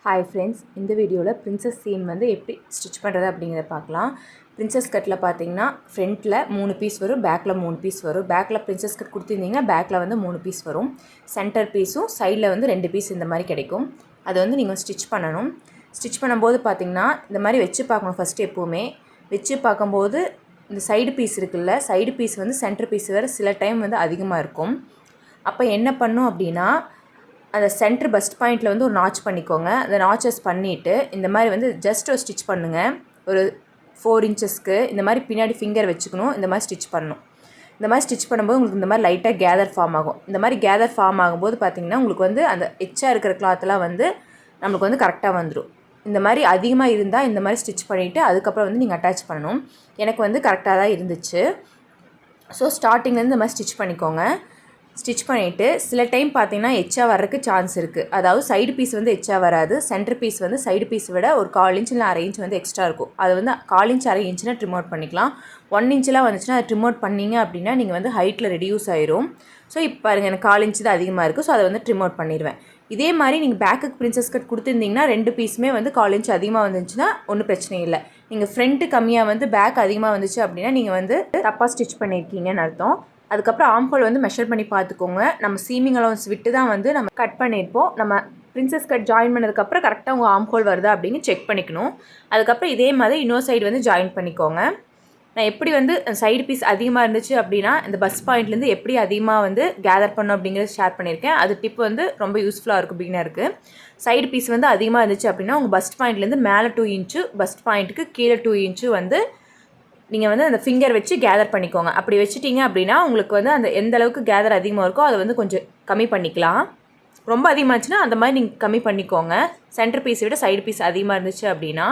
Hi friends, இந்த வீடியோவில் princess seam வந்து எப்படி ஸ்டிச் பண்ணுறது அப்படிங்கிறத பார்க்கலாம். பிரின்சஸ் கட்டில் பார்த்தீங்கன்னா ஃப்ரண்ட்டில் 3 பீஸ் வரும், பேக்கில் 3 பீஸ் வரும். பேக்கில் பிரின்சஸ் கட் கொடுத்துருந்தீங்கன்னா பேக்கில் வந்து 3 பீஸ் வரும். சென்டர் பீஸும் சைடில் வந்து 2 பீஸ் இந்த மாதிரி கிடைக்கும். அதை வந்து நீங்கள் ஸ்டிச் பண்ணணும். ஸ்டிச் பண்ணும்போது பார்த்தீங்கன்னா இந்த மாதிரி வச்சு பார்க்கணும். ஃபஸ்ட்டு எப்போவுமே வச்சு பார்க்கும்போது இந்த சைடு பீஸ் இருக்குல்ல, சைடு பீஸ் வந்து சென்டர் பீஸ் வேறு சில டைம் வந்து அதிகமாக இருக்கும். அப்போ என்ன பண்ணும் அப்படின்னா, அந்த சென்டர் பஸ்ட் பாயிண்ட்டில் வந்து ஒரு நாச் பண்ணிக்கோங்க. அந்த நாச்சஸ் பண்ணிவிட்டு இந்த மாதிரி வந்து ஜஸ்ட் ஒரு ஸ்டிச் பண்ணுங்கள். ஒரு 4 இன்ச்சஸ்க்கு இந்த மாதிரி பின்னாடி ஃபிங்கர் வச்சுக்கணும். இந்த மாதிரி ஸ்டிச் பண்ணணும். இந்த மாதிரி ஸ்டிச் பண்ணும்போது உங்களுக்கு இந்த மாதிரி லைட்டாக கேதர் ஃபார்ம் ஆகும். இந்த மாதிரி கேதர் ஃபார்ம் ஆகும்போது பார்த்திங்கன்னா உங்களுக்கு வந்து அந்த எச்சா இருக்கிற கிளாத்லாம் வந்து நம்மளுக்கு வந்து கரெக்டாக வந்துடும். இந்த மாதிரி அதிகமாக இருந்தால் இந்த மாதிரி ஸ்டிச் பண்ணிவிட்டு அதுக்கப்புறம் வந்து நீங்கள் அட்டாச் பண்ணணும். எனக்கு வந்து கரெக்டாக தான் இருந்துச்சு. ஸோ ஸ்டார்டிங்லேருந்து இந்த மாதிரி ஸ்டிச் பண்ணிக்கோங்க. ஸ்டிச் பண்ணிவிட்டு சில டைம் பார்த்தீங்கன்னா எச்சா வர்றதுக்கு சான்ஸ் இருக்குது. அதாவது சைடு பீஸ் வந்து எச்சா வராது. சென்டர் பீஸ் வந்து சைடு பீஸ் விட ஒரு 1/4 இன்ச் இல்லை 1/2 இன்ச் வந்து எக்ஸ்ட்ரா இருக்கும். அது வந்து 1/4 இன்ச் 1/2 இன்ச்னா ட்ரிம் அவுட் பண்ணிக்கலாம். 1 இன்ச்லாம் வந்துச்சுன்னா அதை ட்ரிம் அவுட் பண்ணிங்க அப்படின்னா நீங்கள் வந்து ஹைட்டில் ரெடியூஸ் ஆயிரும். ஸோ இப்போ பாருங்கள், எனக்கு 1/4 இன்ச் தான் அதிகமாக இருக்குது. ஸோ அதை வந்து ட்ரிம் அவுட் பண்ணிடுவேன். இதே மாதிரி நீங்கள் பேக்குக்கு பிரின்சஸ் கட் கொடுத்துருந்தீங்கன்னா 2 பீஸுமே வந்து 1/4 இன்ச் அதிகமாக வந்துச்சுன்னா ஒன்றும் பிரச்சனை இல்லை. நீங்கள் ஃப்ரண்ட்டு கம்மியாக வந்து பேக் அதிகமாக வந்துச்சு அப்படின்னா நீங்கள் வந்து தப்பாக ஸ்டிச் பண்ணியிருக்கீங்கன்னு அர்த்தம். அதுக்கப்புறம் ஆம்ஹோல் வந்து மெஷர் பண்ணி பார்த்துக்கோங்க. நம்ம சீமிங் அலவன்ஸ் விட்டு தான் வந்து நம்ம கட் பண்ணியிருப்போம். நம்ம பிரின்சஸ் கட் ஜாயின் பண்ணதுக்கப்புறம் கரெக்டாக உங்கள் ஆம்ஹோல் வருதா அப்படின்னு செக் பண்ணிக்கணும். அதுக்கப்புறம் இதே மாதிரி இன்னொரு சைடு வந்து ஜாயின் பண்ணிக்கோங்க. நான் எப்படி வந்து சைடு பீஸ் அதிகமாக இருந்துச்சு அப்படின்னா இந்த பஸ் பாயிண்ட்லேருந்து எப்படி அதிகமாக வந்து கேதர் பண்ணணும் அப்படிங்கிறத ஷேர் பண்ணியிருக்கேன். அது டிப் வந்து ரொம்ப யூஸ்ஃபுல்லாக இருக்கும் பிகினருக்கு. சைடு பீஸ் வந்து அதிகமாக இருந்துச்சு அப்படின்னா உங்கள் பஸ்ட் பாயிண்ட்லேருந்து மேலே 2 இன்ச்சு, பஸ்ட் பாயிண்ட்டுக்கு கீழே 2 இன்ச்சு வந்து நீங்கள் வந்து அந்த ஃபிங்கர் வச்சு கேதர் பண்ணிக்கோங்க. அப்படி வச்சுட்டிங்க அப்படின்னா உங்களுக்கு வந்து அந்த எந்த அளவுக்கு கேதர் அதிகமாக இருக்கோ அதை வந்து கொஞ்சம் கம்மி பண்ணிக்கலாம். ரொம்ப அதிகமாச்சுன்னா அந்த மாதிரி நீங்கள் கம்மி பண்ணிக்கோங்க. சென்டர் பீஸை விட சைடு பீஸ் அதிகமாக இருந்துச்சு அப்படின்னா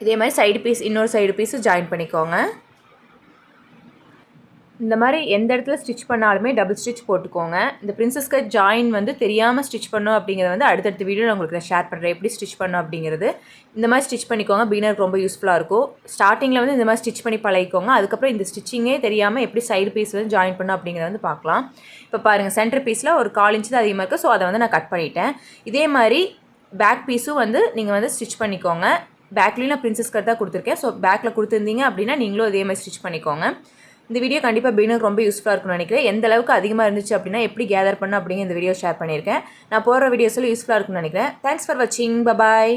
இதே மாதிரி சைடு பீஸ் இன்னொரு சைடு பீஸு ஜாயின் பண்ணிக்கோங்க. இந்த மாதிரி எந்த இடத்துல ஸ்டிச் பண்ணாலுமே டபுள் ஸ்டிச் போட்டுக்கோங்க. இந்த பிரின்சஸ் கட் ஜாயின் வந்து தெரியாமல் ஸ்டிச் பண்ணோம் அப்படிங்கிறத வந்து அடுத்தடுத்த வீடியோவில் உங்களுக்கு நான் ஷேர் பண்ணுறேன் எப்படி ஸ்டிச் பண்ணோம் அப்படிங்கிறது. இந்த மாதிரி ஸ்டிச் பண்ணிக்கோங்க. பிகினருக்கு ரொம்ப யூஸ்ஃபுல்லாக இருக்கும். ஸ்டார்டிங்கில் வந்து இந்த மாதிரி ஸ்டிச் பண்ணி பழகிக்கோங்க. அதுக்கப்புறம் இந்த ஸ்டிச்சிங்கே தெரியாமல் எப்படி சைடு பீஸ் வந்து ஜாயின் பண்ணோம் அப்படிங்கிறத வந்து பார்க்கலாம். இப்போ பாருங்கள், சென்டர் பீஸில் ஒரு 1/4 இன்ச் தான் அதிகமாக இருக்குது. ஸோ அதை வந்து நான் கட் பண்ணிட்டேன். இதே மாதிரி பேக் பீஸும் வந்து நீங்கள் வந்து ஸ்டிச் பண்ணிக்கோங்க. பேக்லேயும் நான் பிரின்சஸ் கட் தான் கொடுத்துருக்கேன். ஸோ பேக்கில் கொடுத்துருந்தீங்க அப்படின்னா நீங்களும் இதே மாதிரி ஸ்டிச் பண்ணிக்கோங்க. இந்த வீடியோ கண்டிப்பாக பிகினருக்கு ரொம்ப யூஸ்ஃபுல்லாக இருக்கும்னு நினைக்கிறேன். எந்த அளவுக்கு அதிகமாக இருந்துச்சு அப்படின்னா எப்படி கேதர் பண்ண அப்படிங்கிற இந்த வீடியோ ஷேர் பண்ணியிருக்கேன். நான் போகிற வீடியோஸில் யூஸ்ஃபுல்லாக இருக்கும்னு நினைக்கிறேன். தேங்க்ஸ் ஃபார் வாட்சிங். பாய்.